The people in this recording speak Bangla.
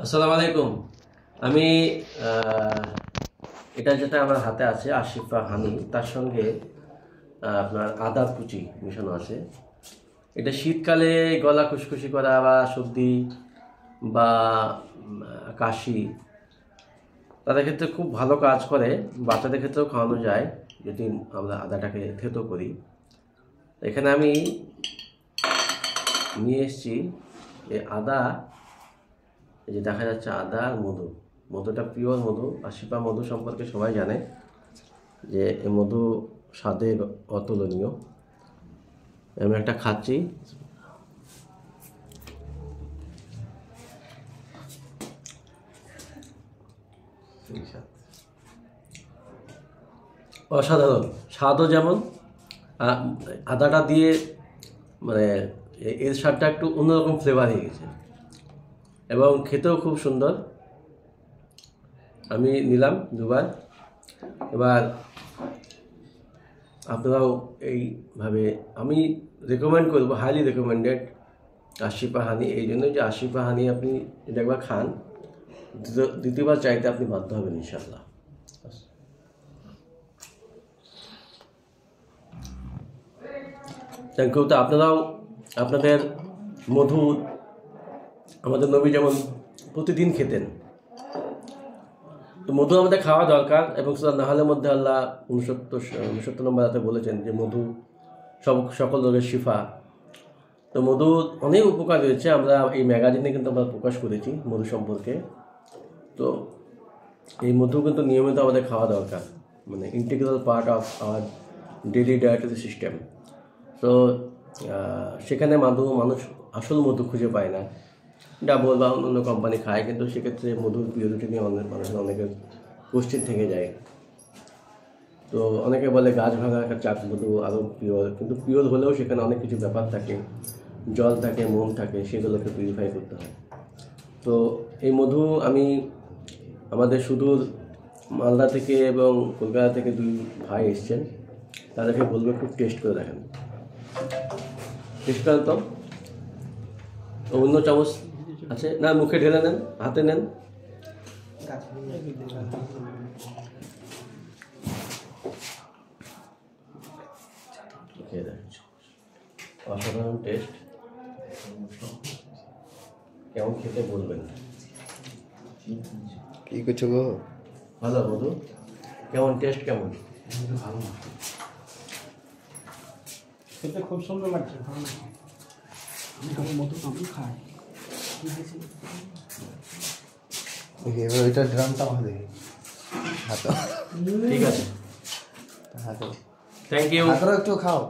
আসসালামু আলাইকুম। আমি এটা যেটা আমার হাতে আছে আশিফা হানি, তার সঙ্গে আপনার আদা কুচি মিশানো আছে। এটা শীতকালে গলা খুশখুশি করা বা সর্দি বা কাশি তাদের ক্ষেত্রে খুব ভালো কাজ করে। বাচ্চাদের ক্ষেত্রেও খাওয়ানো যায় যদি আমরা আদাটাকে থেতো করি। এখানে আমি নিয়ে এসেছি এই আদা, এই যে দেখা যাচ্ছে আদা আর মধু। মধুটা পিওর মধু। আশিফা মধু সম্পর্কে সবাই জানে যে এই মধু স্বাদে অতুলনীয়। আমি একটা খাচ্ছি। অসাধারণ স্বাদও যেমন, আদাটা দিয়ে মানে এর স্বাদটা একটু অন্যরকম ফ্লেভার হয়ে গেছে এবং খেতেও খুব সুন্দর। আমি নিলাম দুবার। এবার আপনারাও এইভাবে, আমি রেকমেন্ড করবো, হাইলি রেকমেন্ডেড আশিফা হানি। এই জন্য যে আশিফা হানি আপনি যদি একবার খান, দ্বিতীয়বার চাইতে আপনি বাধ্য হবেন ইনশাআল্লাহ। Thank you. তো আপনারাও আপনাদের মধু, আমাদের নবী যেমন প্রতিদিন খেতেন, তো মধু আমাদের খাওয়া দরকার। এবং সূরা নাহলের মধ্যে আল্লাহ 69 নম্বর আয়াতে বলেছেন যে মধু সকল রোগের শিফা। তো মধুর অনেক উপকার রয়েছে। আমরা এই ম্যাগাজিনে কিন্তু আমরা প্রকাশ করেছি মধু সম্পর্কে। তো এই মধু কিন্তু নিয়মিত আমাদের খাওয়া দরকার, মানে integral part of our daily dietary system. তো সেখানে মানুষ আসল মধু খুঁজে পায় না, ডাবল বা অন্য কোম্পানি খায়, কিন্তু সেক্ষেত্রে মধুর পিওরিটি নিয়ে মানুষের অনেকের কোশ্চেন থেকে যায়। তো অনেকে বলে গাছ ভাঙা চাক মধু আরও পিওর, কিন্তু পিওর হলেও সেখানে অনেক কিছু ব্যাপার থাকে, জল থাকে, মোম থাকে, সেগুলোকে পিউরিফাই করতে হয়। তো এই মধু আমি আমাদের সুদূর মালদা থেকে এবং কলকাতা থেকে 2 ভাই এসছেন, তাদেরকে বলবো একটু টেস্ট করে দেখেন। টেস্ট করেন তো। অন্য চামচ আছে না, মুখে ঢেলে নেন, হাতে নেন। অসাধারণ টেস্ট। কেমন খেতে বলবেন। কি করছো গো? ভালো মধু। কেমন টেস্ট, কেমন? ভালো খেতে খুব সুন্দর লাগছে। আমি মধু আমি খাই। এবার ওইটা ড্রামটা আমাদের হাতে। ঠিক আছে, হাতে থ্যাংক ইউ। হাতে একটু খাও।